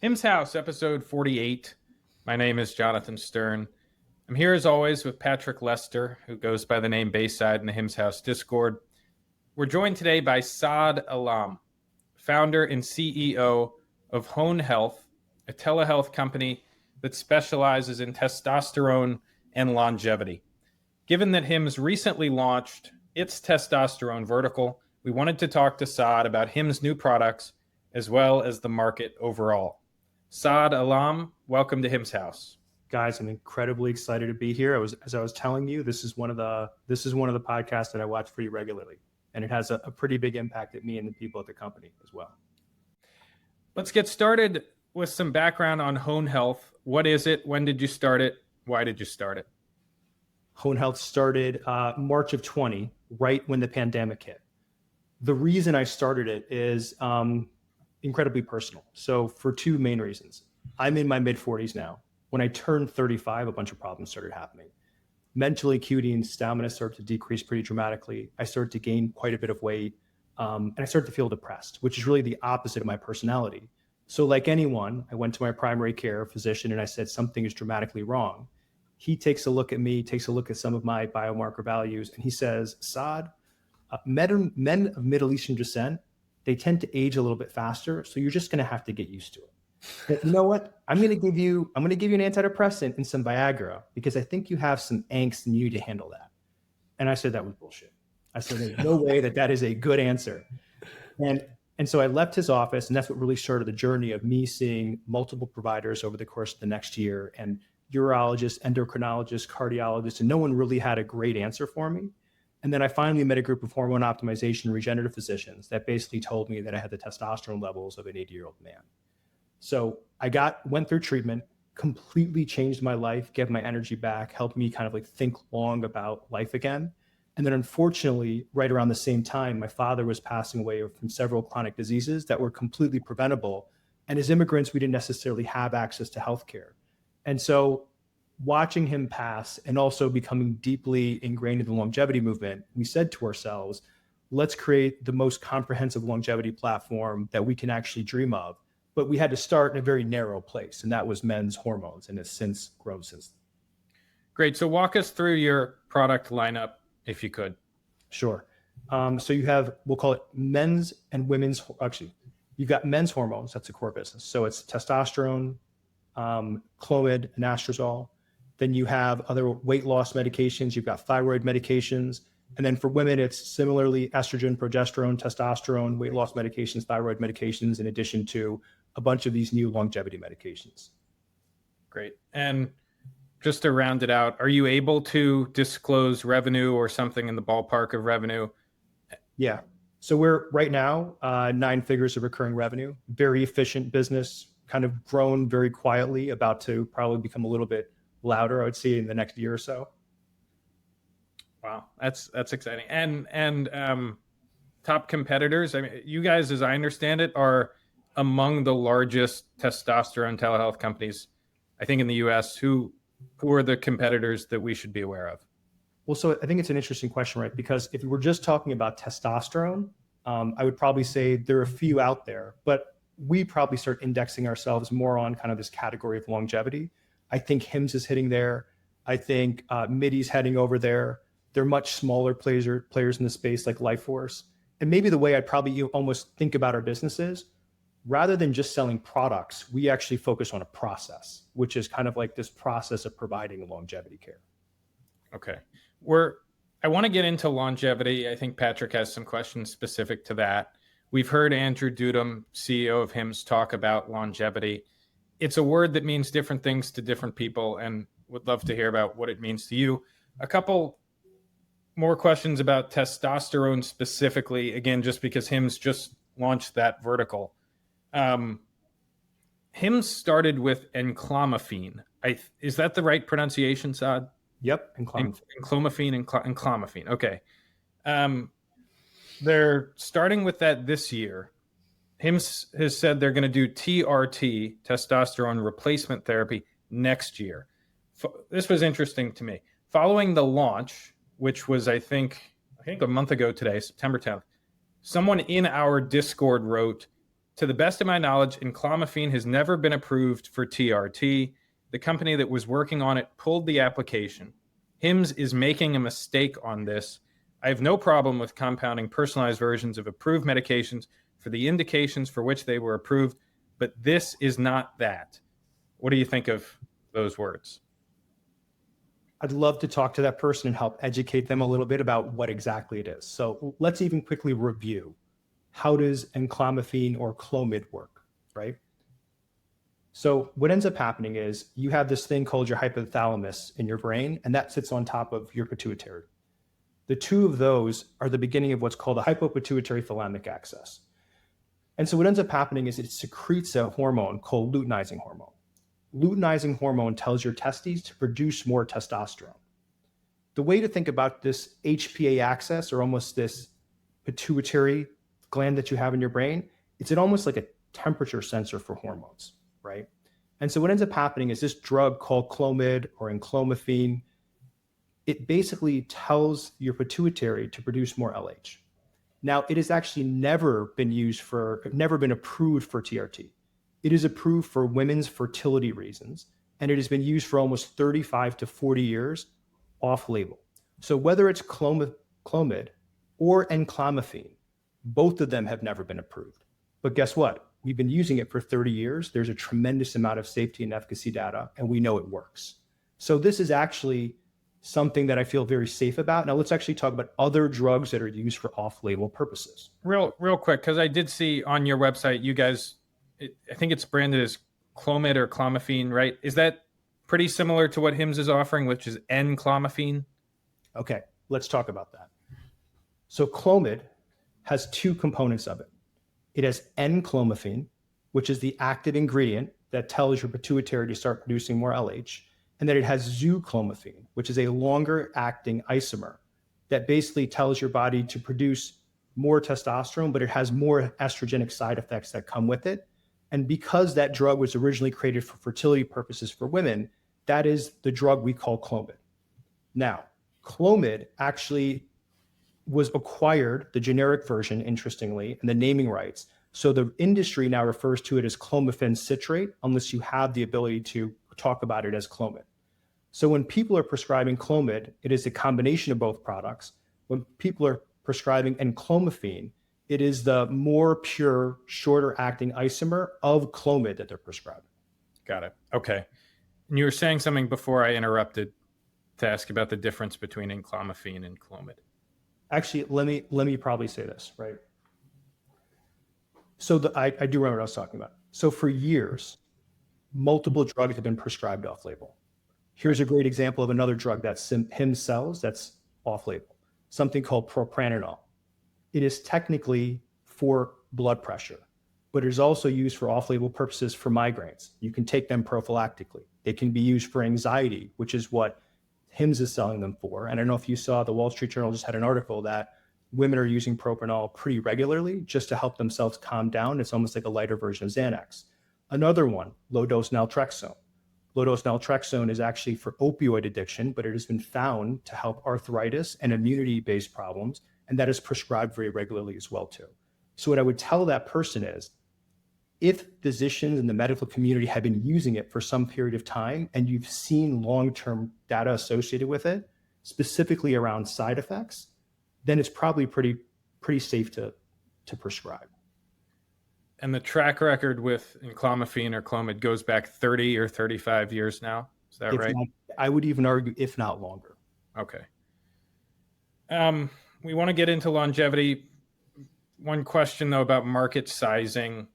Him's House, episode 48. My name is Jonathan Stern. I'm here as always with Patrick Lester, who goes by the name Bayside in the Him's House Discord. We're joined today by Saad Alam, founder and CEO of Hone Health, a telehealth company that specializes in testosterone and longevity. Given that Hims recently launched its testosterone vertical, we wanted to talk to Saad about Hims' new products as well as the market overall. Saad Alam, welcome to Him's House. Guys, I'm incredibly excited to be here. As I was telling you, this is one of the podcasts that I watch pretty regularly, and it has a pretty big impact at me and the people at the company as well. Let's get started with some background on Hone Health. What is it? When did you start it? Why did you start it? Hone Health started March of 20, right when the pandemic hit. The reason I started it is incredibly personal. So for two main reasons. I'm in my mid 40s now. When I turned 35, a bunch of problems started happening. Mental acuity and stamina started to decrease pretty dramatically. I started to gain quite a bit of weight, and I started to feel depressed, which is really the opposite of my personality. So like anyone, I went to my primary care physician and I said, something is dramatically wrong. He takes a look at me, takes a look at some of my biomarker values, and he says, Saad, men of Middle Eastern descent, they tend to age a little bit faster, so you're just going to have to get used to it. But you know what? I'm going to give you an antidepressant and some Viagra because I think you have some angst and you need to handle that. And I said that was bullshit. I said there's no way that is a good answer. And so I left his office, and that's what really started the journey of me seeing multiple providers over the course of the next year, and urologists, endocrinologists, cardiologists, and no one really had a great answer for me. And then I finally met a group of hormone optimization and regenerative physicians that basically told me that I had the testosterone levels of an 80-year-old man. So I went through treatment, completely changed my life, gave my energy back, helped me kind of like think long about life again. And then unfortunately, right around the same time, my father was passing away from several chronic diseases that were completely preventable. And as immigrants, we didn't necessarily have access to healthcare. And so watching him pass and also becoming deeply ingrained in the longevity movement, we said to ourselves, let's create the most comprehensive longevity platform that we can actually dream of. But we had to start in a very narrow place, and that was men's hormones, and it's since grown since then. Great. So walk us through your product lineup, if you could. Sure. So you have, we'll call it men's and women's, actually, you've got men's hormones, that's the core business. So it's testosterone, clomid, and anastrozole. Then you have other weight loss medications. You've got thyroid medications. And then for women, it's similarly estrogen, progesterone, testosterone, weight loss medications, thyroid medications, in addition to a bunch of these new longevity medications. Great. And just to round it out, are you able to disclose revenue or something in the ballpark of revenue? Yeah. So we're right now 9 figures of recurring revenue, very efficient business, kind of grown very quietly, about to probably become a little bit louder, I would say, in the next year or so. Wow, that's exciting. And top competitors, I mean, you guys, as I understand it, are among the largest testosterone telehealth companies, I think, in the US. Who are the competitors that we should be aware of? Well, so I think it's an interesting question, right? Because if we're just talking about testosterone, I would probably say there are a few out there, but we probably start indexing ourselves more on kind of this category of longevity. I think Hims is hitting there. I think Midi's heading over there. They're much smaller players in the space like Lifeforce. And maybe the way I'd probably almost think about our business is, rather than just selling products, we actually focus on a process, which is kind of like this process of providing longevity care. Okay. I want to get into longevity. I think Patrick has some questions specific to that. We've heard Andrew Dudum, CEO of Hims, talk about longevity. It's a word that means different things to different people, and would love to hear about what it means to you. A couple more questions about testosterone specifically, again, just because Hims just launched that vertical. Hims started with Enclomiphene. Is that the right pronunciation, Saad? Yep, Enclomiphene and Enclomiphene. Okay. They're starting with that this year. Hims has said they're going to do TRT, testosterone replacement therapy, next year. This was interesting to me. Following the launch, which was, I think a month ago today, September 10th, someone in our Discord wrote, To the best of my knowledge, Enclomiphene has never been approved for TRT. The company that was working on it pulled the application. Hims is making a mistake on this. I have no problem with compounding personalized versions of approved medications for the indications for which they were approved, but this is not that. What do you think of those words? I'd love to talk to that person and help educate them a little bit about what exactly it is. So let's even quickly review. How does enclomiphene or Clomid work, right? So what ends up happening is you have this thing called your hypothalamus in your brain, and that sits on top of your pituitary. The two of those are the beginning of what's called a hypopituitary thalamic axis. And so what ends up happening is it secretes a hormone called luteinizing hormone. Luteinizing hormone tells your testes to produce more testosterone. The way to think about this HPA axis, or almost this pituitary gland that you have in your brain, it's almost like a temperature sensor for hormones, right? And so what ends up happening is this drug called Clomid or Enclomiphene, it basically tells your pituitary to produce more LH. Now, it has actually never been approved for TRT. It is approved for women's fertility reasons, and it has been used for almost 35 to 40 years off-label. So whether it's Clomid or Enclomiphene, both of them have never been approved. But guess what? We've been using it for 30 years. There's a tremendous amount of safety and efficacy data, and we know it works. So this is actually something that I feel very safe about. Now let's actually talk about other drugs that are used for off-label purposes. Real quick, because I did see on your website, you guys, I think it's branded as Clomid or Clomiphene, right? Is that pretty similar to what Hims is offering, which is Enclomiphene? Okay, let's talk about that. So Clomid has two components of it. It has Enclomiphene, which is the active ingredient that tells your pituitary to start producing more LH. And then it has zooclomiphene, which is a longer acting isomer that basically tells your body to produce more testosterone, but it has more estrogenic side effects that come with it. And because that drug was originally created for fertility purposes for women, that is the drug we call Clomid. Now, Clomid actually was acquired, the generic version, interestingly, and the naming rights. So the industry now refers to it as clomiphene citrate, unless you have the ability to talk about it as Clomid. So when people are prescribing Clomid, it is a combination of both products. When people are prescribing Enclomiphene, it is the more pure, shorter acting isomer of Clomid that they're prescribing. Got it. Okay. And you were saying something before I interrupted to ask about the difference between Enclomiphene and Clomid. Actually, let me probably say this, right? So I do remember what I was talking about. So for years, multiple drugs have been prescribed off-label. Here's a great example of another drug that Hims sells that's off-label, something called propranolol. It is technically for blood pressure, but it is also used for off-label purposes for migraines. You can take them prophylactically. They can be used for anxiety, which is what Hims is selling them for. And I don't know if you saw, the Wall Street Journal just had an article that women are using propranolol pretty regularly just to help themselves calm down. It's almost like a lighter version of Xanax. Another one, low-dose naltrexone. Low-dose naltrexone is actually for opioid addiction, but it has been found to help arthritis and immunity-based problems, and that is prescribed very regularly as well too. So what I would tell that person is, if physicians in the medical community have been using it for some period of time and you've seen long-term data associated with it, specifically around side effects, then it's probably pretty safe to prescribe. And the track record with Enclomiphene or Clomid goes back 30 or 35 years now. Is that right? I would even argue, if not longer. Okay. We want to get into longevity. One question, though, about market sizing.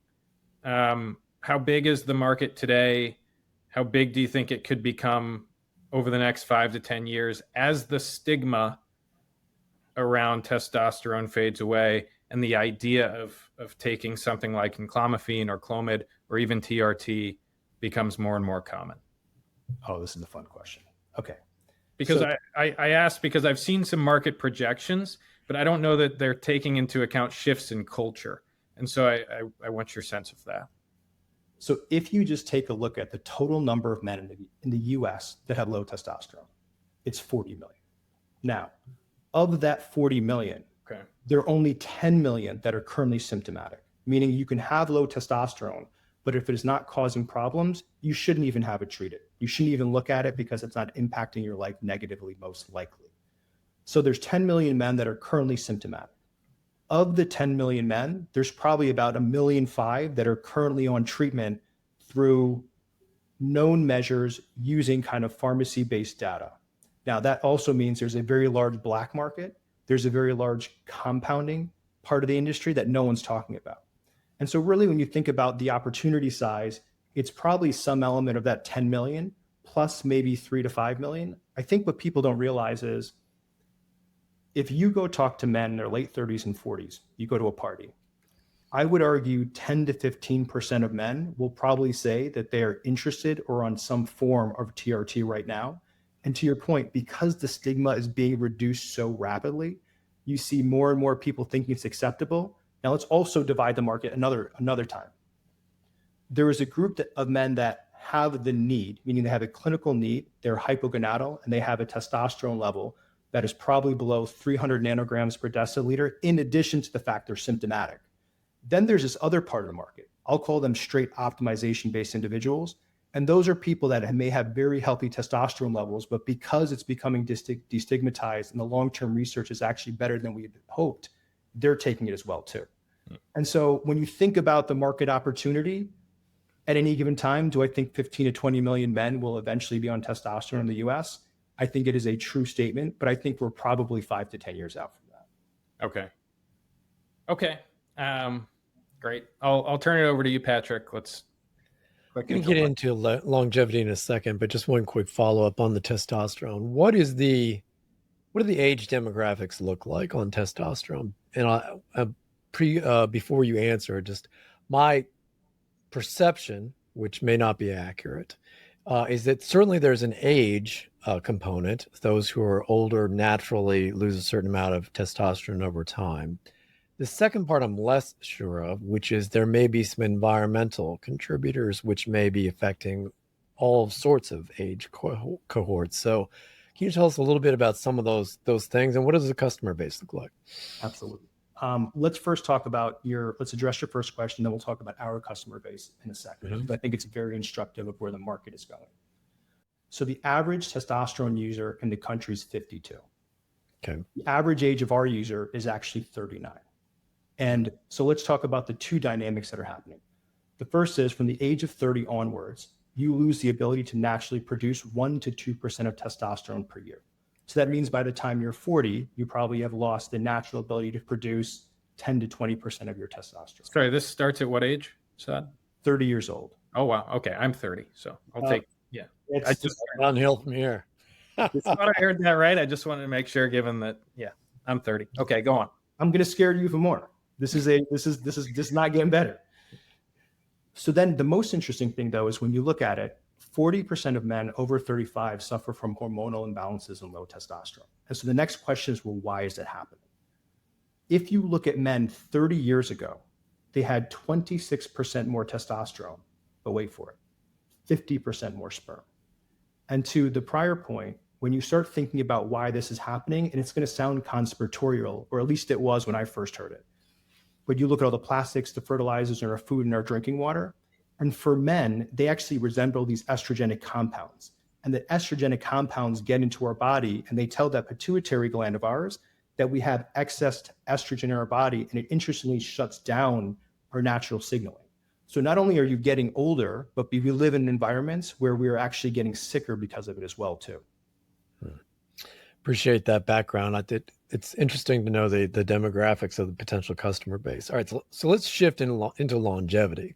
How big is the market today? How big do you think it could become over the next 5 to 10 years as the stigma around testosterone fades away and the idea of taking something like Enclomiphene or Clomid or even TRT becomes more and more common? Oh, this is the fun question. Okay. Because I asked because I've seen some market projections, but I don't know that they're taking into account shifts in culture. And so I want your sense of that. So if you just take a look at the total number of men in the US that have low testosterone, it's 40 million. Now, of that 40 million, okay, there are only 10 million that are currently symptomatic. meaning you can have low testosterone, but if it is not causing problems, you shouldn't even have it treated. You shouldn't even look at it because it's not impacting your life negatively, most likely. So there's 10 million men that are currently symptomatic. Of the 10 million men, there's probably about 1.5 million that are currently on treatment through known measures using kind of pharmacy-based data. Now, that also means there's a very large black market. There's a very large compounding part of the industry that no one's talking about. And so really, when you think about the opportunity size, it's probably some element of that 10 million plus maybe 3 to 5 million. I think what people don't realize is if you go talk to men in their late 30s and 40s, you go to a party, I would argue 10 to 15% of men will probably say that they are interested or on some form of TRT right now. And to your point, because the stigma is being reduced so rapidly, you see more and more people thinking it's acceptable. Now let's also divide the market another time. There is a group of men that have the need, meaning they have a clinical need, they're hypogonadal, and they have a testosterone level that is probably below 300 nanograms per deciliter, in addition to the fact they're symptomatic. Then there's this other part of the market. I'll call them straight optimization-based individuals. And those are people that may have very healthy testosterone levels, but because it's becoming destigmatized and the long-term research is actually better than we had hoped, they're taking it as well too. And so when you think about the market opportunity, at any given time, do I think 15 to 20 million men will eventually be on testosterone in the US? I think it is a true statement, but I think we're probably 5 to 10 years out from that. Okay. Great. I'll turn it over to you, Patrick. Let's get into longevity in a second, but just one quick follow-up on the testosterone. What do the age demographics look like on testosterone? And before you answer, just my perception, which may not be accurate, is that certainly there's an age component. Those who are older naturally lose a certain amount of testosterone over time. The second part I'm less sure of, which is there may be some environmental contributors which may be affecting all sorts of age cohorts. So can you tell us a little bit about some of those things, and what does the customer base look like? Absolutely. Let's first let's address your first question, then we'll talk about our customer base in a second. Mm-hmm. I think it's very instructive of where the market is going. So the average testosterone user in the country is 52. Okay. The average age of our user is actually 39. And so let's talk about the two dynamics that are happening. The first is from the age of 30 onwards, you lose the ability to naturally produce 1 to 2% of testosterone per year. So that means by the time you're 40, you probably have lost the natural ability to produce 10 to 20% of your testosterone. Sorry, this starts at what age, Saad? 30 years old. Oh, wow. Okay, I'm 30, so I'll take, yeah. I just downhill from here. I thought I heard that right. I just wanted to make sure, given that, yeah, I'm 30. Okay, go on. I'm going to scare you even more. This is not getting better. So then the most interesting thing, though, is when you look at it, 40% of men over 35 suffer from hormonal imbalances and low testosterone. And so the next question is, well, why is it happening? If you look at men 30 years ago, they had 26% more testosterone, but wait for it, 50% more sperm. And to the prior point, when you start thinking about why this is happening, and it's going to sound conspiratorial, or at least it was when I first heard it, but you look at all the plastics, the fertilizers in our food and our drinking water, and for men, they actually resemble these estrogenic compounds. And the estrogenic compounds get into our body and they tell that pituitary gland of ours that we have excess estrogen in our body, and it interestingly shuts down our natural signaling. So not only are you getting older, but we live in environments where we are actually getting sicker because of it as well too. Appreciate that background. It's interesting to know the demographics of the potential customer base. All right, so let's shift into longevity.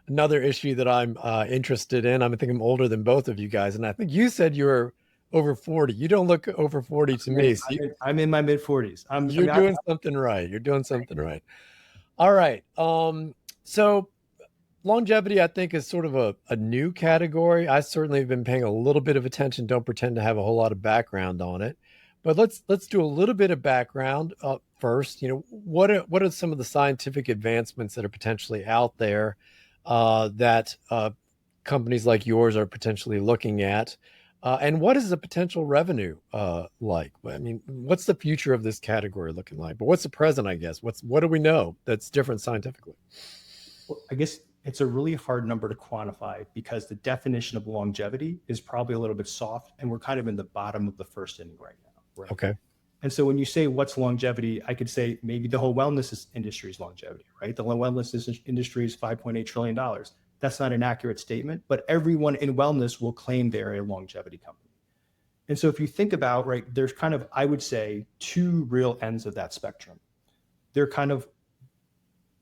Another issue that I'm interested in. I think I'm older than both of you guys, and I think you said you were over 40. You don't look over 40 to me. So I'm in my mid 40s. You're doing something right. You're doing something right. All right. So longevity, I think, is sort of a new category. I certainly have been paying a little bit of attention. Don't pretend to have a whole lot of background on it, but let's do a little bit of background first. You know, what are some of the scientific advancements that are potentially out there that companies like yours are potentially looking at? And what is the potential revenue like? I mean, what's the future of this category looking like? But what's the present, I guess? What do we know that's different scientifically? Well, I guess it's a really hard number to quantify because the definition of longevity is probably a little bit soft, and we're kind of in the bottom of the first inning right now. Right? Okay. And so when you say what's longevity, I could say maybe the whole wellness industry is longevity, right? The wellness industry is $5.8 trillion. That's not an accurate statement, but everyone in wellness will claim they're a longevity company. And so if you think about, right, there's kind of, I would say, two real ends of that spectrum. They're kind of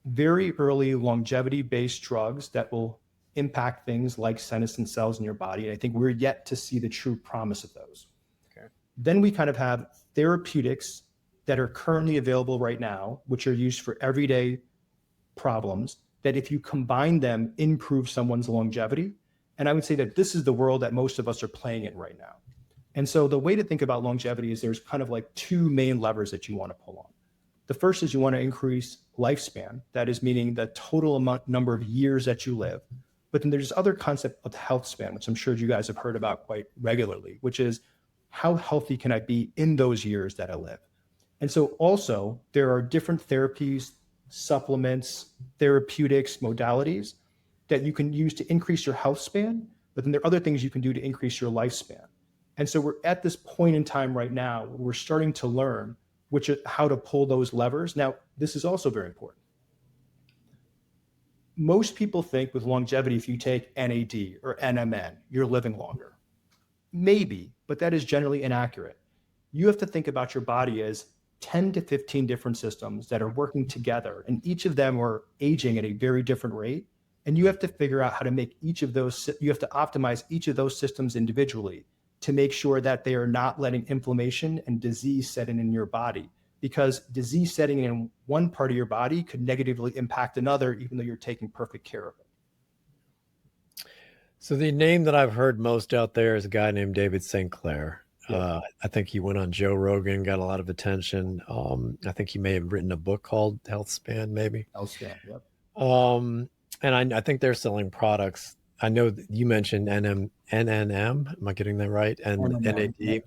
very early longevity-based drugs that will impact things like senescent cells in your body. And I think we're yet to see the true promise of those. Okay. Then we kind of have therapeutics that are currently available right now, which are used for everyday problems, that if you combine them, improve someone's longevity. And I would say that this is the world that most of us are playing in right now. And so the way to think about longevity is there's kind of like two main levers that you want to pull on. The first is you want to increase lifespan. That is meaning the total number of years that you live. But then there's this other concept of health span, which I'm sure you guys have heard about quite regularly, which is how healthy can I be in those years that I live? And so also there are different therapies, supplements, therapeutics, modalities that you can use to increase your health span, but then there are other things you can do to increase your lifespan. And so we're at this point in time right now where we're starting to learn how to pull those levers. Now, this is also very important. Most people think with longevity, if you take NAD or NMN, you're living longer. Maybe, but that is generally inaccurate. You have to think about your body as 10 to 15 different systems that are working together, and each of them are aging at a very different rate. And you have to figure out how to make you have to optimize each of those systems individually to make sure that they are not letting inflammation and disease set in your body, because disease setting in one part of your body could negatively impact another, even though you're taking perfect care of it. So the name that I've heard most out there is a guy named David St. Clair. Yeah. I think he went on Joe Rogan, got a lot of attention. I think he may have written a book called Health Span, maybe. Health Span, yep. And I think they're selling products. I know that you mentioned NNM. Am I getting that right? And NAD.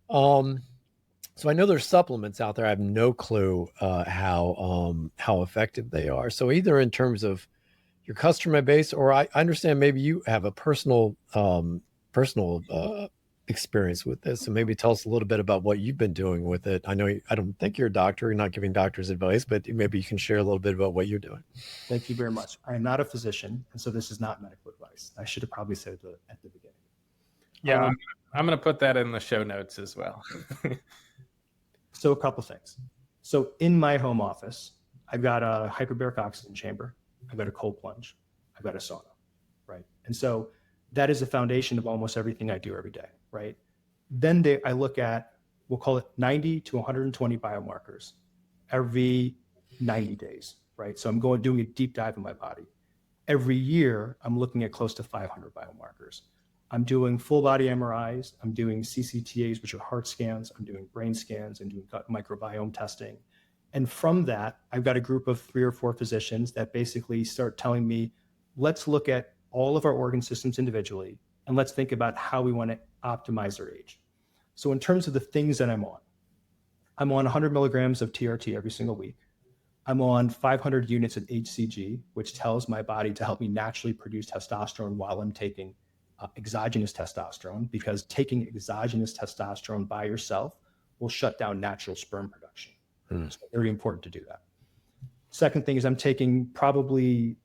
So I know there's supplements out there. I have no clue how effective they are. So either in terms of your customer base, or I understand maybe you have a personal experience with this. So maybe tell us a little bit about what you've been doing with it. I don't think you're a doctor. You're not giving doctors advice, but maybe you can share a little bit about what you're doing. Thank you very much. I am not a physician, and so this is not medical advice. I should have probably said it at the beginning. Yeah, I'm going to put that in the show notes as well. So a couple things. So in my home office, I've got a hyperbaric oxygen chamber. I've got a cold plunge. I've got a sauna, right? And so that is the foundation of almost everything I do every day, right? Then I look at, we'll call it 90 to 120 biomarkers every 90 days, right? So I'm doing a deep dive in my body. Every year, I'm looking at close to 500 biomarkers. I'm doing full body MRIs. I'm doing CCTAs, which are heart scans. I'm doing brain scans. I'm doing gut microbiome testing. And from that, I've got a group of 3 or 4 physicians that basically start telling me, let's look at all of our organ systems individually, and let's think about how we want to optimize their age. So in terms of the things that I'm on 100 milligrams of TRT every single week. I'm on 500 units of HCG, which tells my body to help me naturally produce testosterone while I'm taking exogenous testosterone, because taking exogenous testosterone by yourself will shut down natural sperm production. So very important to do that. Second thing is I'm taking probably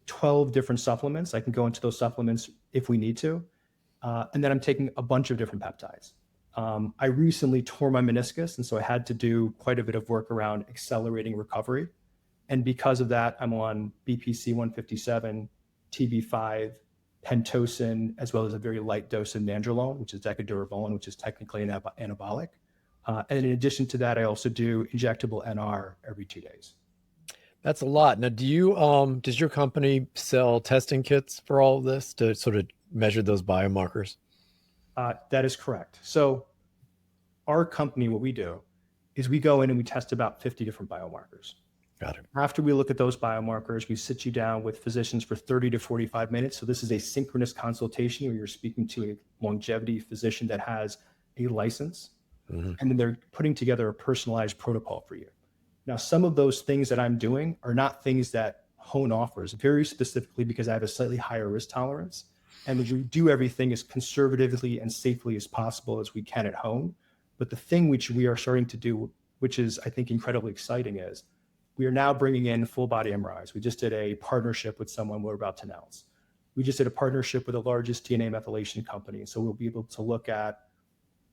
12 different supplements. I can go into those supplements if we need to. And then I'm taking a bunch of different peptides. I recently tore my meniscus, and so I had to do quite a bit of work around accelerating recovery. And because of that, I'm on BPC 157, TB5, Pentosan, as well as a very light dose of nandrolone, which is decadurabolin, which is technically an anabolic. And in addition to that, I also do injectable NR every 2 days. That's a lot. Now, does your company sell testing kits for all of this to sort of measure those biomarkers? That is correct. So our company, what we do is we go in and we test about 50 different biomarkers. Got it. After we look at those biomarkers, we sit you down with physicians for 30 to 45 minutes. So this is a synchronous consultation where you're speaking to a longevity physician that has a license, Mm-hmm. and then they're putting together a personalized protocol for you. Now, some of those things that I'm doing are not things that Hone offers, very specifically because I have a slightly higher risk tolerance. And we do everything as conservatively and safely as possible as we can at home. But the thing which we are starting to do, which is, I think, incredibly exciting, is we are now bringing in full body MRIs. We just did a partnership with someone we're about to announce. We just did a partnership with the largest DNA methylation company. So we'll be able to look at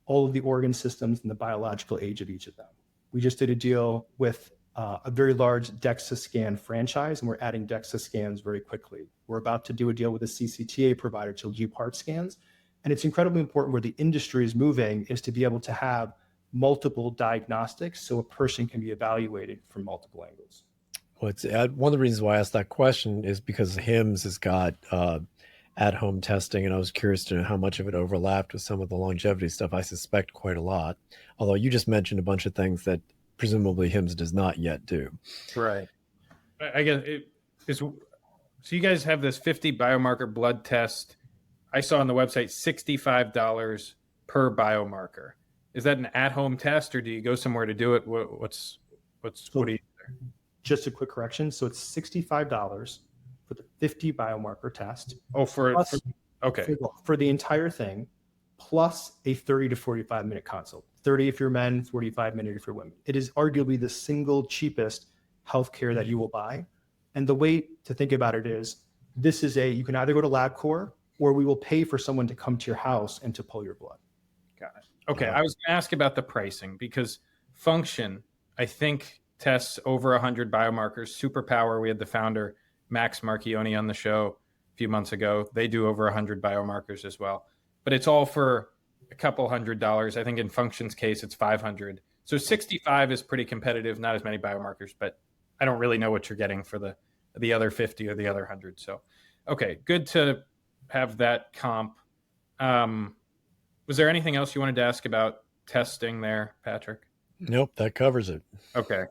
all of the organ systems and the biological age of each of them. We just did a deal with a very large DEXA scan franchise, and we're adding DEXA scans very quickly. We're about to do a deal with a CCTA provider to do part scans. And it's incredibly important where the industry is moving is to be able to have multiple diagnostics so a person can be evaluated from multiple angles. Well, one of the reasons why I asked that question is because HIMSS has got at-home testing, and I was curious to know how much of it overlapped with some of the longevity stuff. I suspect quite a lot, although you just mentioned a bunch of things that presumably HIMSS does not yet do. Right. I guess it is. So you guys have this 50 biomarker blood test. I saw on the website $65 per biomarker. Is that an at-home test, or do you go somewhere to do it? What do you? Just a quick correction. So it's $65 for the 50 biomarker test. Oh, Okay. For the entire thing, plus a 30 to 45 minute consult. 30 if you're men, 45 minutes if you're women. It is arguably the single cheapest healthcare that you will buy. And the way to think about it is, you can either go to LabCorp, or we will pay for someone to come to your house and to pull your blood. Got it. Okay. I was going to ask about the pricing because Function, I think, tests over 100 biomarkers. Superpower, we had the founder, Max Marchioni, on the show a few months ago. They do over 100 biomarkers as well. But it's all for a couple $100. I think in Function's case, it's 500. So 65 is pretty competitive, not as many biomarkers, but I don't really know what you're getting for the other 50 or the other 100. So, okay, good to have that comp. Was there anything else you wanted to ask about testing there, Patrick? Nope, that covers it. Okay.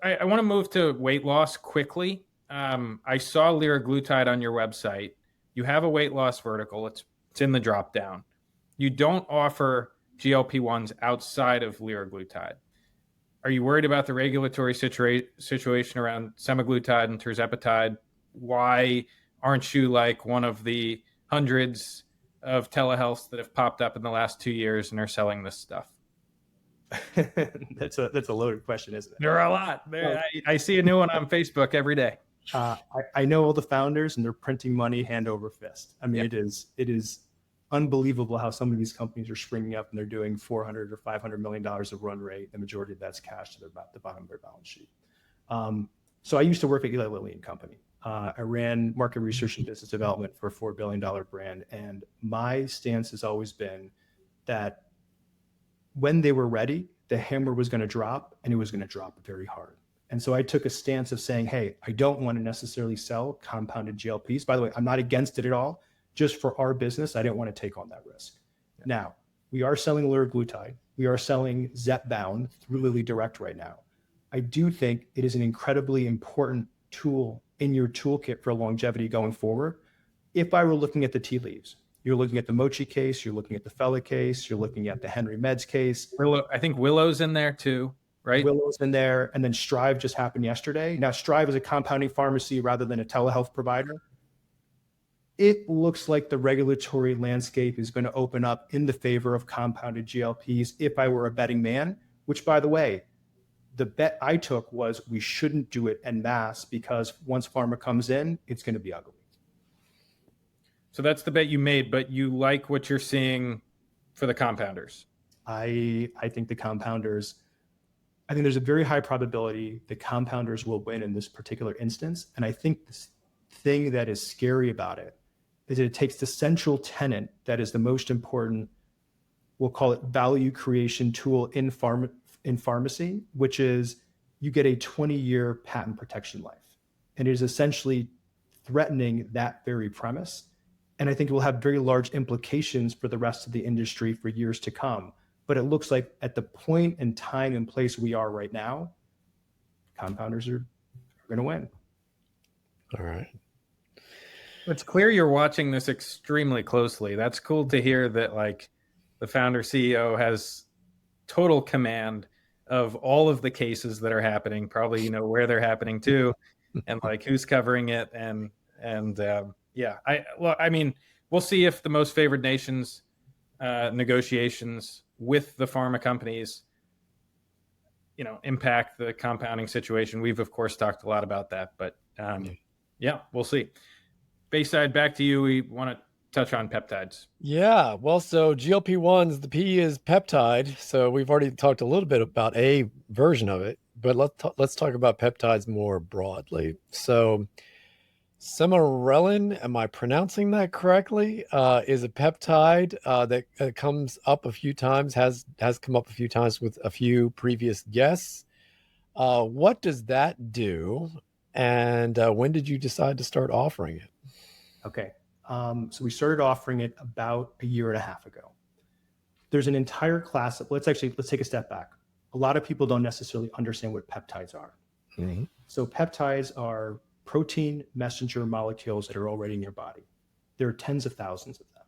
I want to move to weight loss quickly. I saw liraglutide on your website. You have a weight loss vertical. It's in the drop down. You don't offer GLP-1s outside of liraglutide. Are you worried about the regulatory situation around semaglutide and tirzepatide? Why aren't you like one of the hundreds of telehealths that have popped up in the last 2 years and are selling this stuff? That's a loaded question, isn't it? There are a lot. I see a new one on Facebook every day. I know all the founders, and they're printing money hand over fist. I mean, Yeah. it is unbelievable how some of these companies are springing up and they're doing $400 or $500 million of run rate. The majority of that's cash to the bottom of their balance sheet. So I used to work at Eli Lilly and Company. I ran market research and business development for a $4 billion brand. And my stance has always been that when they were ready, the hammer was going to drop, and it was going to drop very hard. And so I took a stance of saying, hey, I don't want to necessarily sell compounded GLPs. By the way, I'm not against it at all. Just for our business, I didn't want to take on that risk. Yeah. Now, we are selling liraglutide. We are selling Zepbound through Lilly Direct right now. I do think it is an incredibly important tool in your toolkit for longevity going forward. If I were looking at the tea leaves, you're looking at the Mochi case, you're looking at the Fella case, you're looking at the Henry Meds case. I think Willow's in there too, right? Willow's in there, and then Strive just happened yesterday. Now, Strive is a compounding pharmacy rather than a telehealth provider. It looks like the regulatory landscape is going to open up in the favor of compounded GLPs if I were a betting man, which, by the way, the bet I took was we shouldn't do it en masse because once pharma comes in, it's going to be ugly. So that's the bet you made, but you like what you're seeing for the compounders. I think the compounders, I think there's a very high probability the compounders will win in this particular instance. And I think this thing that is scary about it is that it takes the central tenet that is the most important, we'll call it value creation tool in pharmacy, which is you get a 20-year patent protection life. And it is essentially threatening that very premise. And I think it will have very large implications for the rest of the industry for years to come. But it looks like at the point in time and place we are right now, compounders are going to win. All right. It's clear you're watching this extremely closely. That's cool to hear that like the founder CEO has total command of all of the cases that are happening, probably where they're happening to, and like who's covering it, and yeah. I mean, we'll see if the most favored nations negotiations with the pharma companies impact the compounding situation. We've of course talked a lot about that, but yeah, we'll see. Bayside, back to you. We want to touch on peptides. Yeah, well, so GLP-1s, the P is peptide. So we've already talked a little bit about a version of it, but let's talk about peptides more broadly. So Semarelin, am I pronouncing that correctly? Is a peptide that comes up a few times, has come up a few times with a few previous guests. What does that do? And when did you decide to start offering it? Okay. So we started offering it about a year and a half ago. There's an entire class of, let's take a step back. A lot of people don't necessarily understand what peptides are. Mm-hmm. So peptides are protein messenger molecules that are already in your body. There are tens of thousands of them.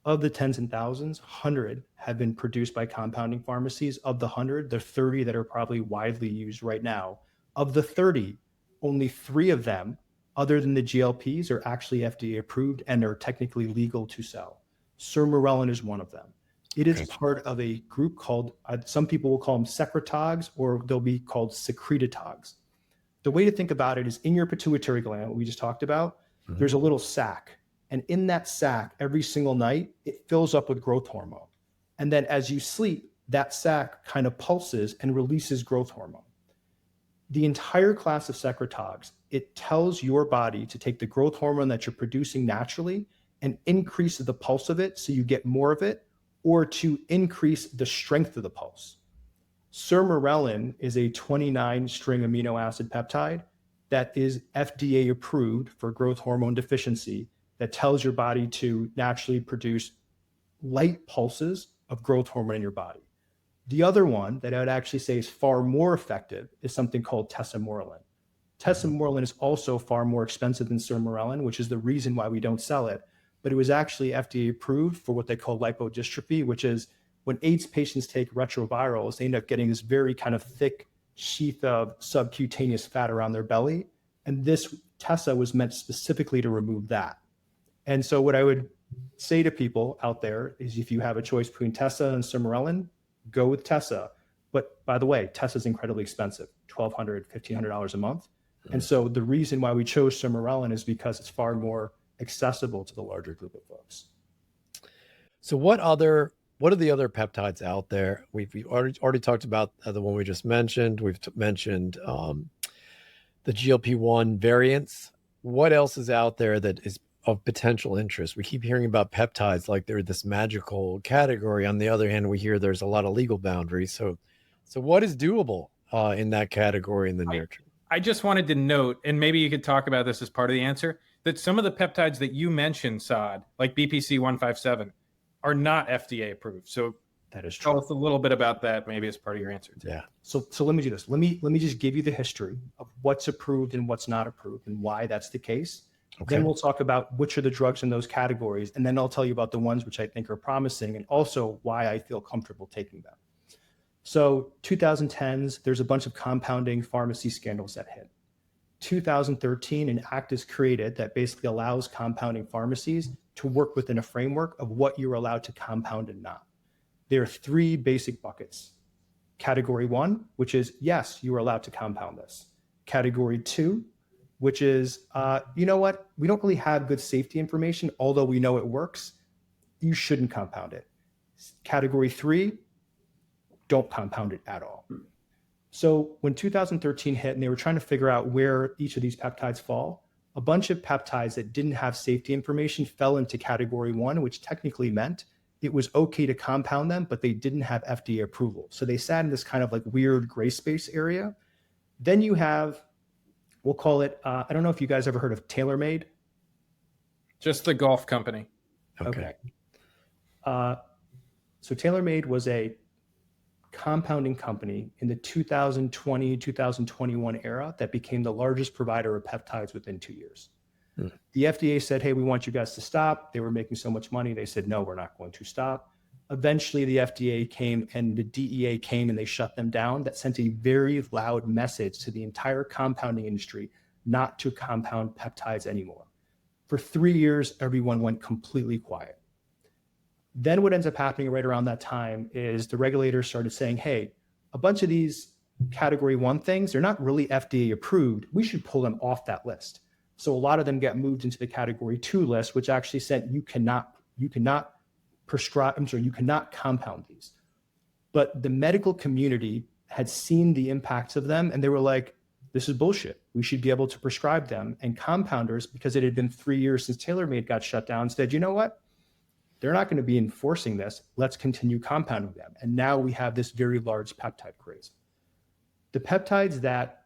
Of the tens and thousands, 100 have been produced by compounding pharmacies. Of the 100, there are 30 that are probably widely used right now. Of the 30, only 3 of them, other than the GLPs, are actually FDA approved and are technically legal to sell. Sermorelin is one of them. It is part of a group called, some people will call them secretogs, or they'll be called secretogs. The way to think about it is in your pituitary gland, what we just talked about, there's a little sac. And in that sac, every single night, it fills up with growth hormone. And then as you sleep, that sac kind of pulses and releases growth hormone. The entire class of secretogs, it tells your body to take the growth hormone that you're producing naturally and increase the pulse of it so you get more of it, or to increase the strength of the pulse. Sermorelin is a 29-string amino acid peptide that is FDA approved for growth hormone deficiency, that tells your body to naturally produce light pulses of growth hormone in your body. The other one that I would actually say is far more effective is something called tesamorelin. Tesamorelin is also far more expensive than sermorelin, which is the reason why we don't sell it. But it was actually FDA approved for what they call lipodystrophy, which is when AIDS patients take retrovirals, they end up getting this very kind of thick sheath of subcutaneous fat around their belly. And this Tesa was meant specifically to remove that. And so what I would say to people out there is, if you have a choice between Tesa and sermorelin, go with Tesa. But by the way, Tesa is incredibly expensive, $1,200, $1,500 a month. And so the reason why we chose sermorelin is because it's far more accessible to the larger group of folks. So what are the other peptides out there? We've already talked about the one we just mentioned. We've mentioned the GLP-1 variants. What else is out there that is of potential interest? We keep hearing about peptides like they're this magical category. On the other hand, we hear there's a lot of legal boundaries. So what is doable in that category in the near term? I just wanted to note, and maybe you could talk about this as part of the answer, that some of the peptides that you mentioned, Saad, like BPC 157, are not FDA approved. So that is true. Tell us a little bit about that, maybe as part of your answer too. Yeah. So let me do this. Let me just give you the history of what's approved and what's not approved and why that's the case. Okay. Then we'll talk about which are the drugs in those categories, and then I'll tell you about the ones which I think are promising and also why I feel comfortable taking them. So 2010s, there's a bunch of compounding pharmacy scandals that hit. 2013, an act is created that basically allows compounding pharmacies to work within a framework of what you're allowed to compound and not. There are 3 basic buckets. Category 1, which is, yes, you are allowed to compound this. Category 2, which is, you know what? We don't really have good safety information, although we know it works. You shouldn't compound it. Category 3, don't compound it at all. So when 2013 hit and they were trying to figure out where each of these peptides fall, a bunch of peptides that didn't have safety information fell into category 1, which technically meant it was okay to compound them, but they didn't have FDA approval. So they sat in this kind of like weird gray space area. Then you have, we'll call it, I don't know if you guys ever heard of TaylorMade. Just the golf company. Okay. So TaylorMade was a compounding company in the 2020, 2021 era that became the largest provider of peptides within 2 years. The FDA said, hey, we want you guys to stop. They were making so much money. They said, no, we're not going to stop. Eventually, the FDA came and the DEA came and they shut them down. That sent a very loud message to the entire compounding industry not to compound peptides anymore. For 3 years, everyone went completely quiet. Then what ends up happening right around that time is the regulators started saying, hey, a bunch of these category 1 things, they're not really FDA approved. We should pull them off that list. So a lot of them got moved into the category 2 list, which actually said you cannot compound these. But the medical community had seen the impacts of them and they were like, this is bullshit. We should be able to prescribe them. And compounders, because it had been 3 years since TaylorMade got shut down, said, you know what? They're not going to be enforcing this. Let's continue compounding them. And now we have this very large peptide craze. The peptides that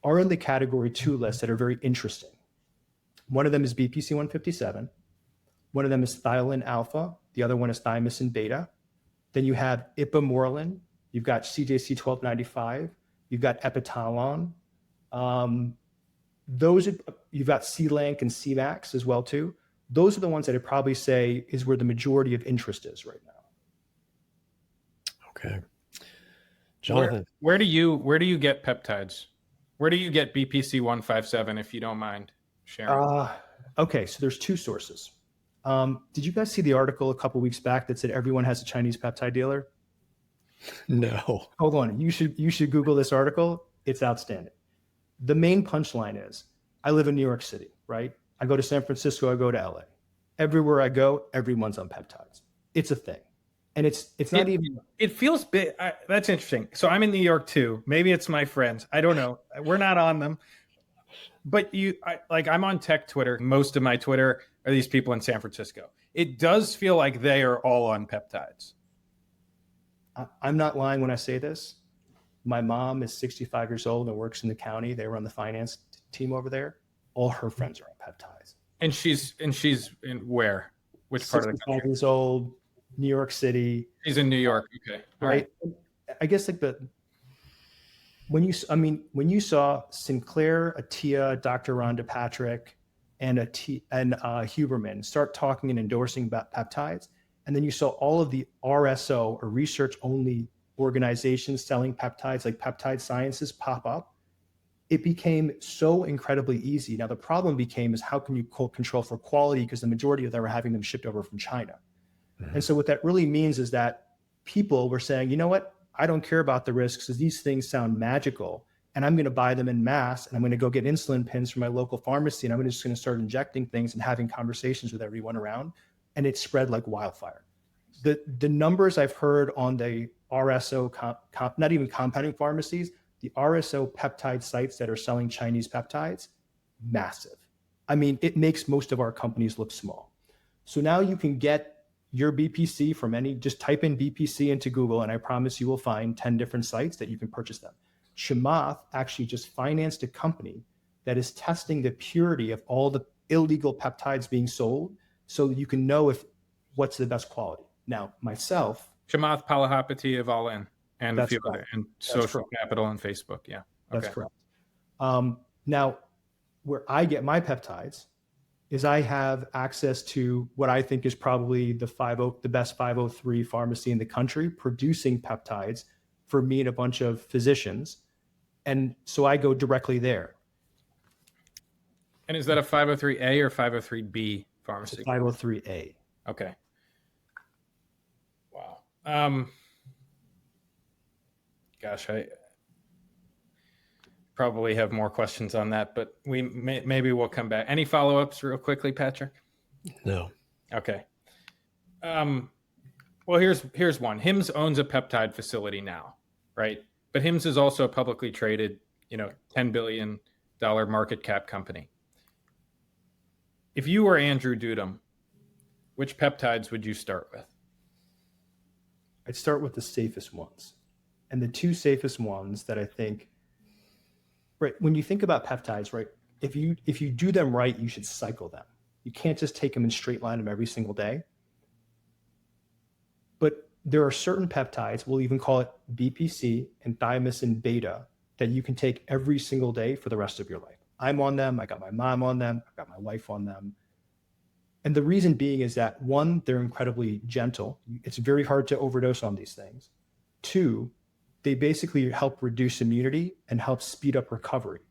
are in the category 2 list that are very interesting. One of them is BPC 157. One of them is thiolin alpha. The other one is thymosin beta. Then you have ipamorelin. You've got CJC 1295. You've got epitalon. You've got C-Lank and C-Max as well too. Those are the ones that I'd probably say is where the majority of interest is right now. Okay. Jonathan. Where do you get peptides? Where do you get BPC 157 if you don't mind sharing? Okay, so there's 2 sources. Did you guys see the article a couple weeks back that said everyone has a Chinese peptide dealer? No. Hold on. You should Google this article. It's outstanding. The main punchline is, I live in New York City, right? I go to San Francisco, I go to LA. Everywhere I go, everyone's on peptides. It's a thing. And it's not even... It feels big. That's interesting. So I'm in New York too. Maybe it's my friends. I don't know. We're not on them. But I'm on tech Twitter. Most of my Twitter are these people in San Francisco. It does feel like they are all on peptides. I'm not lying when I say this. My mom is 65 years old and works in the county. They run the finance team over there. All her friends are on peptides. And she's in where? Which part of the country? 65 years old, New York City. She's in New York. Okay. All right. I guess like when you saw Sinclair, Atia, Dr. Rhonda Patrick, and Huberman start talking and endorsing about peptides, and then you saw all of the RSO or research-only organizations selling peptides like Peptide Sciences pop up, it became so incredibly easy. Now the problem became is how can you control for quality, because the majority of them were having them shipped over from China. Mm-hmm. And so what that really means is that people were saying, you know what? I don't care about the risks because these things sound magical and I'm going to buy them in mass and I'm going to go get insulin pens from my local pharmacy and I'm just going to start injecting things and having conversations with everyone around. And it spread like wildfire. The numbers I've heard on the RSO, not even compounding pharmacies, the RSO peptide sites that are selling Chinese peptides, massive. I mean, it makes most of our companies look small. So now you can get your BPC from just type in BPC into Google, and I promise you will find 10 different sites that you can purchase them. Chamath actually just financed a company that is testing the purity of all the illegal peptides being sold so that you can know what's the best quality. Now, myself... Chamath Palihapitiya of All In and a few other, and Social Capital and Facebook. Yeah. Okay. That's correct. Now, where I get my peptides is I have access to what I think is probably the best 503 pharmacy in the country producing peptides for me and a bunch of physicians. And so I go directly there. And is that a 503A or 503B pharmacy? It's a 503A. Okay. Wow. Gosh, I probably have more questions on that, but maybe we'll come back. Any follow-ups real quickly, Patrick? No. Okay. Well, here's one. Hims owns a peptide facility now, right? But Hims is also a publicly traded, $10 billion market cap company. If you were Andrew Dudum, which peptides would you start with? I'd start with the safest ones. And the 2 safest ones that I think, right, when you think about peptides, right, if you do them right, you should cycle them. You can't just take them and straight line them every single day. But there are certain peptides, we'll even call it BPC and thymosin beta, that you can take every single day for the rest of your life. I'm on them. I got my mom on them. I've got my wife on them. And the reason being is that, one, they're incredibly gentle. It's very hard to overdose on these things. Two, they basically help reduce immunity and help speed up recovery.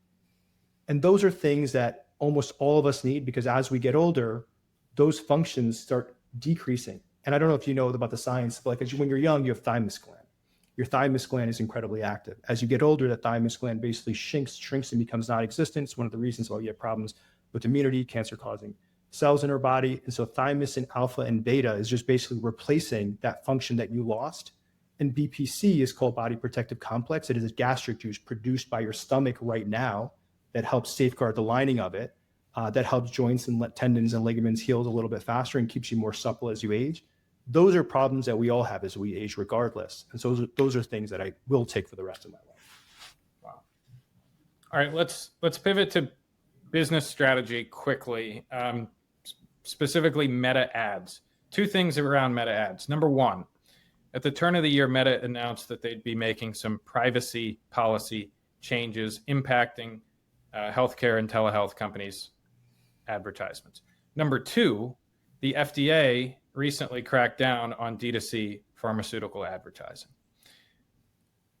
And those are things that almost all of us need, because as we get older, those functions start decreasing. And I don't know if you know about the science, but like when you're young, you have thymus gland. Your thymus gland is incredibly active. As you get older, the thymus gland basically shrinks and becomes non-existent. It's one of the reasons why you have problems with immunity, cancer-causing cells in our body. And so thymosin alpha and beta is just basically replacing that function that you lost. And BPC is called body protective complex. It is a gastric juice produced by your stomach right now that helps safeguard the lining of it, that helps joints and tendons and ligaments heal a little bit faster and keeps you more supple as you age. Those are problems that we all have as we age regardless. And so those are things that I will take for the rest of my life. Wow. All right, let's pivot to business strategy quickly, specifically Meta ads. Two things around Meta ads. Number one, at the turn of the year, Meta announced that they'd be making some privacy policy changes impacting healthcare and telehealth companies' advertisements. Number two, the FDA recently cracked down on D2C pharmaceutical advertising.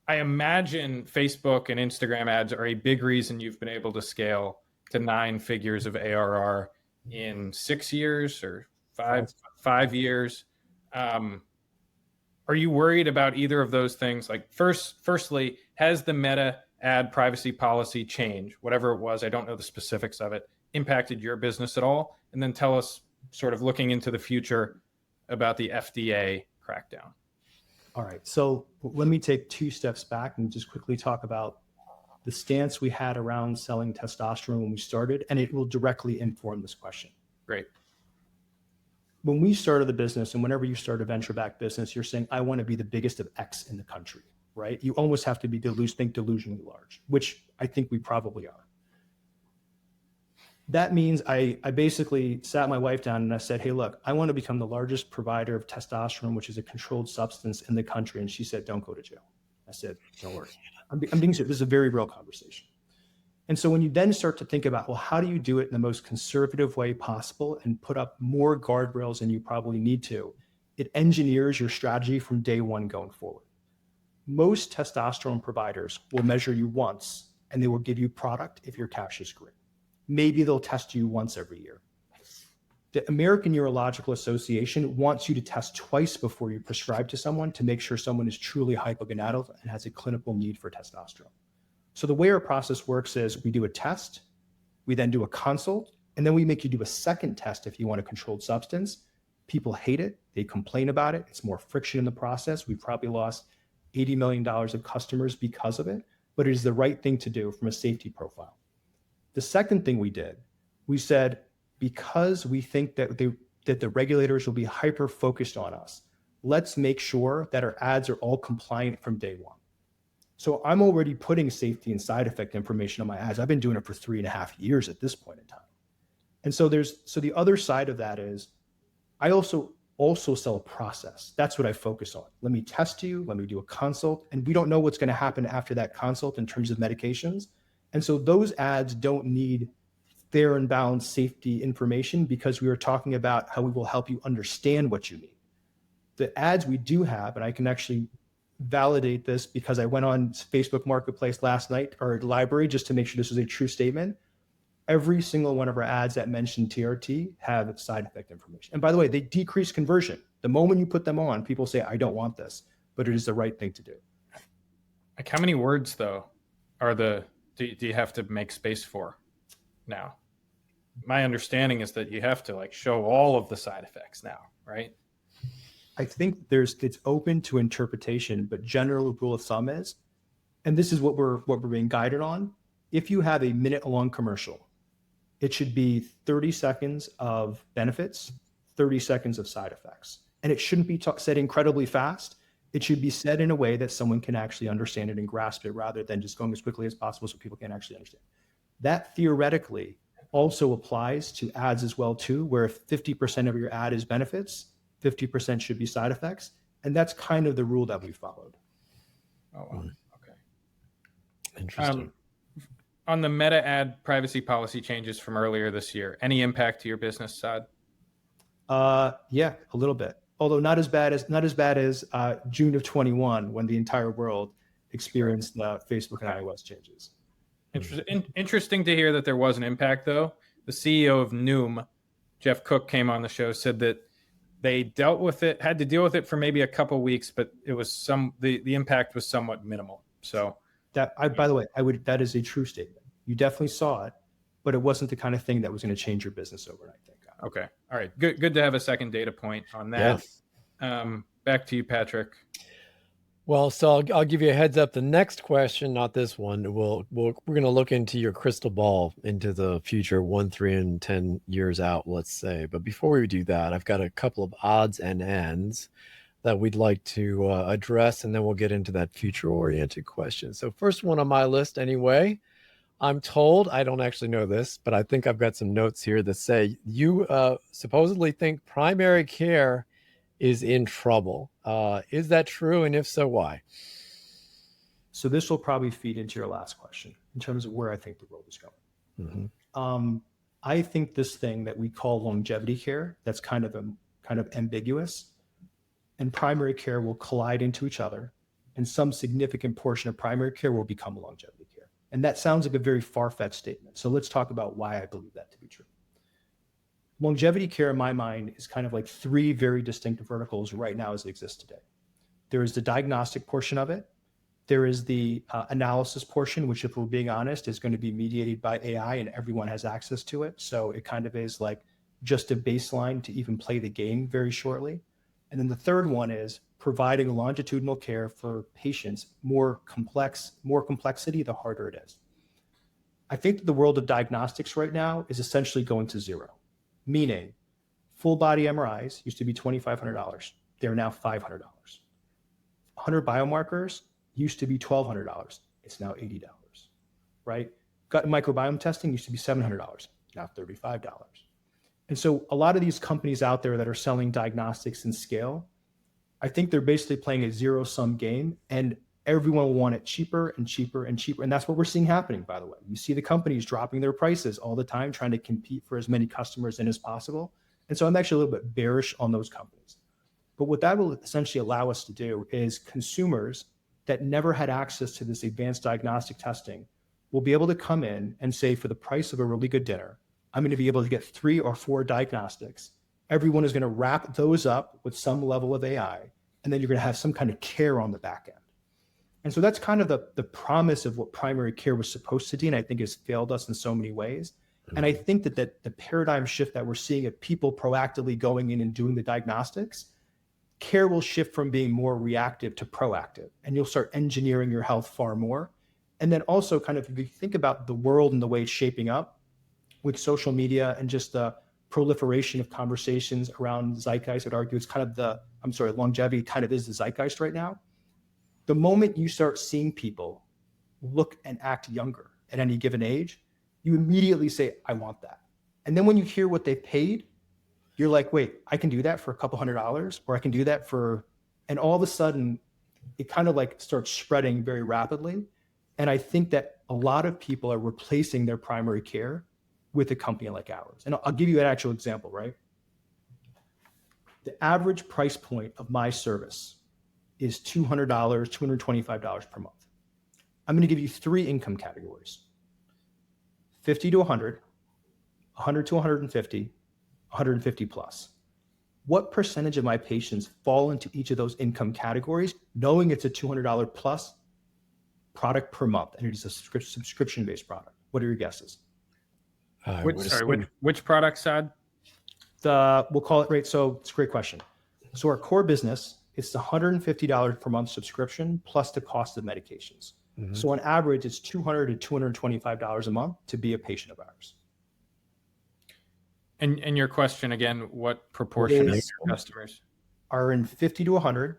I imagine Facebook and Instagram ads are a big reason you've been able to scale to 9 figures of ARR in 6 years or five years. Are you worried about either of those things? Like, firstly, has the Meta ad privacy policy change, whatever it was, I don't know the specifics of it, impacted your business at all? And then tell us, sort of looking into the future, about the FDA crackdown. All right. So let me take 2 steps back and just quickly talk about the stance we had around selling testosterone when we started, and it will directly inform this question. Great. When we started the business, and whenever you start a venture-backed business, you're saying, I want to be the biggest of X in the country, right? You almost have to be think delusionally large, which I think we probably are. That means I basically sat my wife down and I said, hey, look, I want to become the largest provider of testosterone, which is a controlled substance in the country. And she said, don't go to jail. I said, don't worry. I'm being serious. This is a very real conversation. And so when you then start to think about, well, how do you do it in the most conservative way possible and put up more guardrails than you probably need to, it engineers your strategy from day one going forward. Most testosterone providers will measure you once and they will give you product if your cash is green. Maybe they'll test you once every year. The American Urological Association wants you to test twice before you prescribe to someone to make sure someone is truly hypogonadal and has a clinical need for testosterone. So the way our process works is we do a test, we then do a consult, and then we make you do a second test if you want a controlled substance. People hate it. They complain about it. It's more friction in the process. We've probably lost $80 million of customers because of it, but it is the right thing to do from a safety profile. The second thing we did, we said, because we think that the regulators will be hyper-focused on us, let's make sure that our ads are all compliant from day one. So I'm already putting safety and side effect information on my ads. I've been doing it for 3.5 years at this point in time. And so the other side of that is I also sell a process. That's what I focus on. Let me test you, let me do a consult, and we don't know what's going to happen after that consult in terms of medications. And so those ads don't need fair and balanced safety information because we are talking about how we will help you understand what you need. The ads we do have, and I can actually validate this because I went on Facebook Marketplace last night, or library, just to make sure this is a true statement. Every single one of our ads that mention TRT have side effect information. And by the way, they decrease conversion. The moment you put them on, people say, I don't want this, but it is the right thing to do. Like, how many words, though, do you have to make space for now? My understanding is that you have to show all of the side effects now, right? I think it's open to interpretation, but general rule of thumb is, and this is what we're being guided on. If you have a minute-long commercial, it should be 30 seconds of benefits, 30 seconds of side effects, and it shouldn't be said incredibly fast. It should be said in a way that someone can actually understand it and grasp it, rather than just going as quickly as possible so people can actually understand. That theoretically also applies to ads as well too, where if 50% of your ad is benefits, 50% should be side effects. And that's kind of the rule that we followed. Oh, wow. Okay. Interesting. On the Meta ad privacy policy changes from earlier this year, any impact to your business, Saad? Yeah, a little bit. Although not as bad as June of 21, when the entire world experienced Facebook and iOS changes. Interesting to hear that there was an impact, though. The CEO of Noom, Jeff Cook, came on the show, said that they had to deal with it for maybe a couple weeks, but it was the impact was somewhat minimal. So by the way, that is a true statement. You definitely saw it, but it wasn't the kind of thing that was going to change your business overnight. Thank God. Okay. All right. Good to have a second data point on that. Yeah. Back to you, Patrick. Well, so I'll give you a heads up. The next question, not this one, we're going to look into your crystal ball into the future, 1, 3, and 10 years out, let's say. But before we do that, I've got a couple of odds and ends that we'd like to address, and then we'll get into that future-oriented question. So first one on my list anyway, I'm told, I don't actually know this, but I think I've got some notes here that say you supposedly think primary care is in trouble. Is that true? And if so, why? So this will probably feed into your last question in terms of where I think the world is going. Mm-hmm. I think this thing that we call longevity care, that's kind of ambiguous, and primary care will collide into each other, and some significant portion of primary care will become longevity care. And that sounds like a very far-fetched statement. So let's talk about why I believe that to be true. Longevity care, in my mind, is kind of like three very distinct verticals right now as it exists today. There is the diagnostic portion of it. There is the analysis portion, which, if we're being honest, is going to be mediated by AI and everyone has access to it. So it kind of is like just a baseline to even play the game very shortly. And then the third one is providing longitudinal care for patients. More complexity, the harder it is. I think that the world of diagnostics right now is essentially going to zero. Meaning, full body MRIs used to be $2,500. They're now $500. 100 biomarkers used to be $1,200. It's now $80, right? Gut and microbiome testing used to be $700, now $35. And so a lot of these companies out there that are selling diagnostics in scale, I think they're basically playing a zero-sum game, and everyone will want it cheaper and cheaper and cheaper. And that's what we're seeing happening, by the way. You see the companies dropping their prices all the time, trying to compete for as many customers in as possible. And so I'm actually a little bit bearish on those companies. But what that will essentially allow us to do is consumers that never had access to this advanced diagnostic testing will be able to come in and say, for the price of a really good dinner, I'm going to be able to get 3 or 4 diagnostics. Everyone is going to wrap those up with some level of AI, and then you're going to have some kind of care on the back end. And so that's kind of the promise of what primary care was supposed to do, and I think has failed us in so many ways. And I think that the paradigm shift that we're seeing of people proactively going in and doing the diagnostics, care will shift from being more reactive to proactive, and you'll start engineering your health far more. And then also kind of, if you think about the world and the way it's shaping up with social media and just the proliferation of conversations around zeitgeist, I'd argue it's kind of longevity kind of is the zeitgeist right now. The moment you start seeing people look and act younger at any given age, you immediately say, I want that. And then when you hear what they've paid, you're like, wait, I can do that for a couple $100, or I can do that for, and all of a sudden it kind of like starts spreading very rapidly. And I think that a lot of people are replacing their primary care with a company like ours. And I'll give you an actual example, right? The average price point of my service is $200, $225 per month. I'm going to give you 3 income categories: 50 to 100, 100 to 150, 150 plus. What percentage of my patients fall into each of those income categories, knowing it's a $200 plus product per month, and it is a subscription-based product? What are your guesses? Which product, Saad? We'll call it, right? So it's a great question. So our core business, it's the $150 per month subscription plus the cost of medications. Mm-hmm. So on average, it's $200 to $225 a month to be a patient of ours. And your question again, what proportion of your customers are in 50 to 100,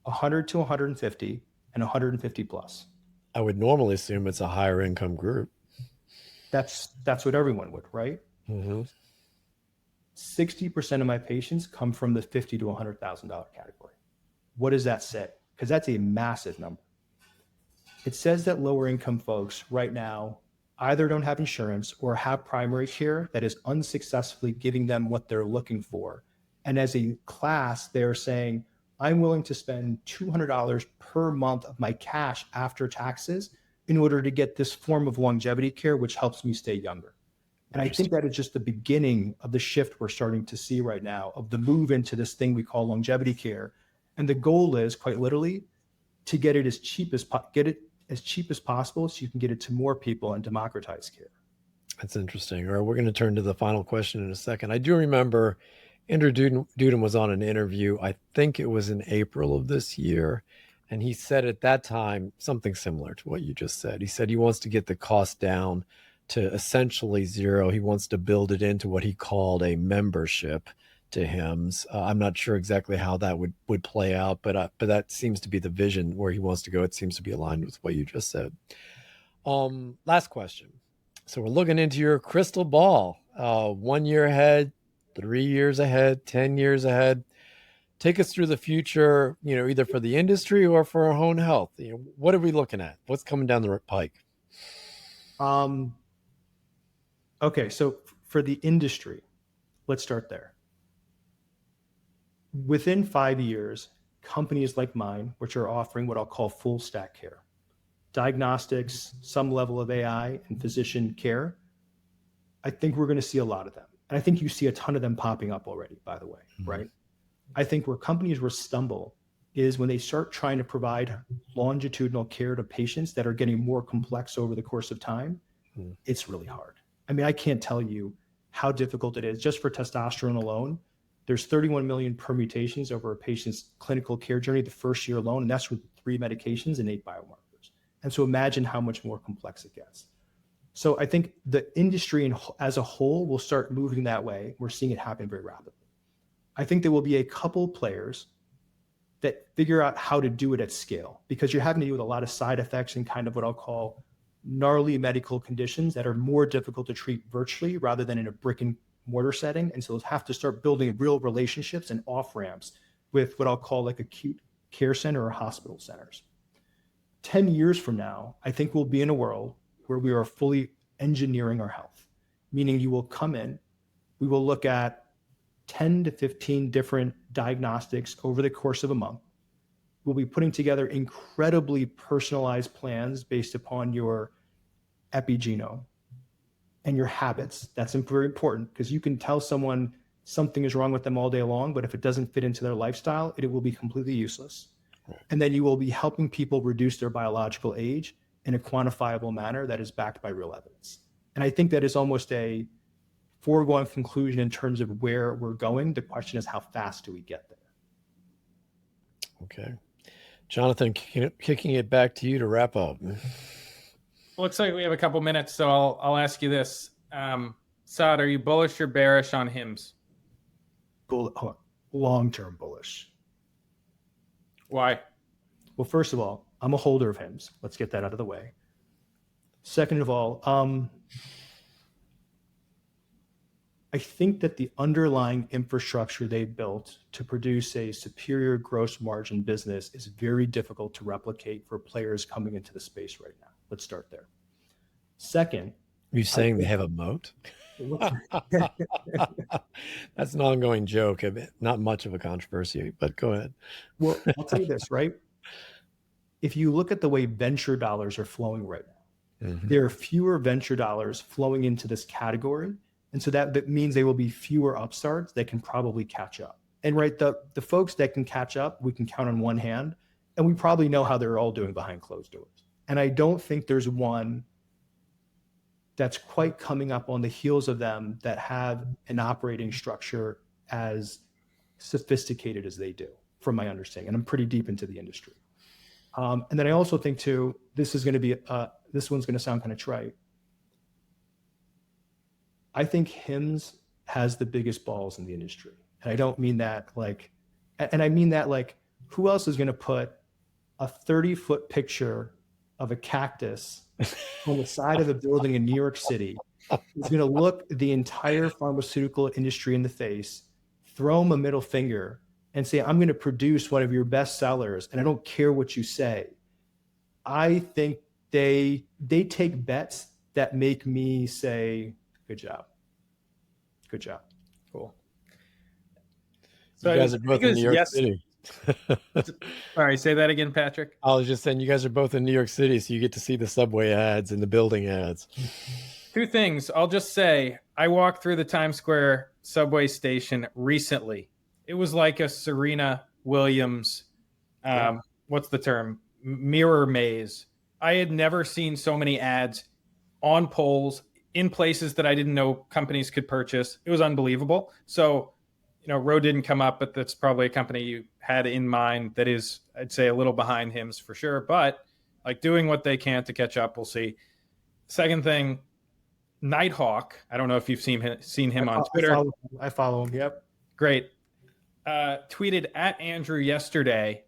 100 to 150, and 150 plus? I would normally assume it's a higher income group. That's what everyone would, right? Mm-hmm. 60% of my patients come from the $50,000 to $100,000 category. What does that say? Because that's a massive number. It says that lower income folks right now either don't have insurance or have primary care that is unsuccessfully giving them what they're looking for. And as a class, they're saying, I'm willing to spend $200 per month of my cash after taxes in order to get this form of longevity care, which helps me stay younger. And I think that is just the beginning of the shift we're starting to see right now, of the move into this thing we call longevity care. And the goal is, quite literally, to get it as cheap as possible so you can get it to more people and democratize care. That's interesting. All right, we're going to turn to the final question in a second. I do remember Andrew Duden was on an interview, I think it was in April of this year, and he said at that time something similar to what you just said. He said he wants to get the cost down to essentially zero. He wants to build it into what he called a membership to HIMSS. I'm not sure exactly how that would play out, but that seems to be the vision where he wants to go. It seems to be aligned with what you just said. Last question. So we're looking into your crystal ball, 1 year ahead, 3 years ahead, 10 years ahead. Take us through the future, either for the industry or for our own health. What are we looking at? What's coming down the pike? Okay, so for the industry, let's start there. Within 5 years, companies like mine, which are offering what I'll call full stack care, diagnostics, some level of AI, and physician care, I think we're going to see a lot of them. And I think you see a ton of them popping up already, by the way, right? I think where companies will stumble is when they start trying to provide longitudinal care to patients that are getting more complex over the course of time. It's really hard. I mean, I can't tell you how difficult it is. Just for testosterone alone, there's 31 million permutations over a patient's clinical care journey the first year alone, and that's with 3 medications and 8 biomarkers. And so imagine how much more complex it gets. So I think the industry as a whole will start moving that way. We're seeing it happen very rapidly. I think there will be a couple players that figure out how to do it at scale, because you're having to deal with a lot of side effects and kind of what I'll call gnarly medical conditions that are more difficult to treat virtually rather than in a brick and mortar setting. And so they'll have to start building real relationships and off ramps with what I'll call like acute care center or hospital centers. 10 years from now, I think we'll be in a world where we are fully engineering our health, meaning you will come in, we will look at 10 to 15 different diagnostics over the course of a month. We'll be putting together incredibly personalized plans based upon your epigenome and your habits. That's very important, because you can tell someone something is wrong with them all day long, but if it doesn't fit into their lifestyle, it will be completely useless. And then you will be helping people reduce their biological age in a quantifiable manner that is backed by real evidence. And I think that is almost a foregone conclusion in terms of where we're going. The question is, how fast do we get there? Okay. Jonathan, kicking it back to you to wrap up. Looks like we have a couple minutes, so I'll ask you this. Saad, are you bullish or bearish on HIMSS? Long-term bullish. Why? Well, first of all, I'm a holder of HIMSS. Let's get that out of the way. Second of all, I think that the underlying infrastructure they built to produce a superior gross margin business is very difficult to replicate for players coming into the space right now. Let's start there. Second, are you saying they have a moat? That's an ongoing joke. Not much of a controversy, but go ahead. Well, I'll tell you this, right? If you look at the way venture dollars are flowing right now, there are fewer venture dollars flowing into this category. And so that means there will be fewer upstarts that can probably catch up. And right, the folks that can catch up, we can count on one hand, and we probably know how they're all doing behind closed doors. And I don't think there's one that's quite coming up on the heels of them that have an operating structure as sophisticated as they do, from my understanding. And I'm pretty deep into the industry. And then I also think too, this one's going to sound kind of trite. I think HIMSS has the biggest balls in the industry. And I don't mean that I mean that who else is going to put a 30-foot picture of a cactus on the side of a building in New York City, is going to look the entire pharmaceutical industry in the face, throw them a middle finger, and say, I'm going to produce one of your best sellers and I don't care what you say, I think they take bets that make me say, good job. Good job. Cool. So you guys are both in New York City. Sorry, say that again, Patrick. I was just saying you guys are both in New York City, so you get to see the subway ads and the building ads. Two things. I'll just say I walked through the Times Square subway station recently. It was like a Serena Williams, what's the term? Mirror maze. I had never seen so many ads on poles in places that I didn't know companies could purchase. It was unbelievable. So, Roe didn't come up, but that's probably a company you had in mind that is, I'd say, a little behind Hims for sure, but like doing what they can to catch up. We'll see. Second thing, Nighthawk. I don't know if you've seen him on Twitter. I follow him. Yep. Great. Tweeted at Andrew yesterday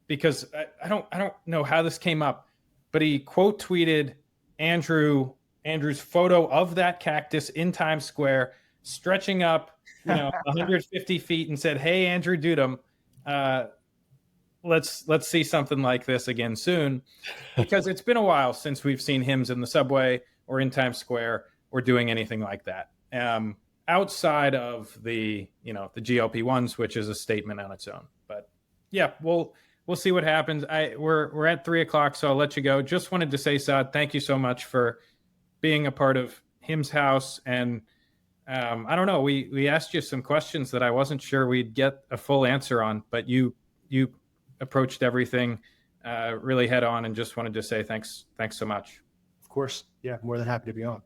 because I don't know how this came up, but he quote tweeted Andrew's photo of that cactus in Times Square, stretching up 150 feet, and said, "Hey, Andrew Dudum, let's see something like this again soon," because it's been a while since we've seen Hims in the subway or in Times Square or doing anything like that. Outside of the the GLP-1s, which is a statement on its own. But yeah, we'll see what happens. We're at 3:00, so I'll let you go. Just wanted to say, Saad, thank you so much for being a part of Hims House. And I don't know, we asked you some questions that I wasn't sure we'd get a full answer on, but you approached everything really head on, and just wanted to say thanks so much. Of course. Yeah. More than happy to be on.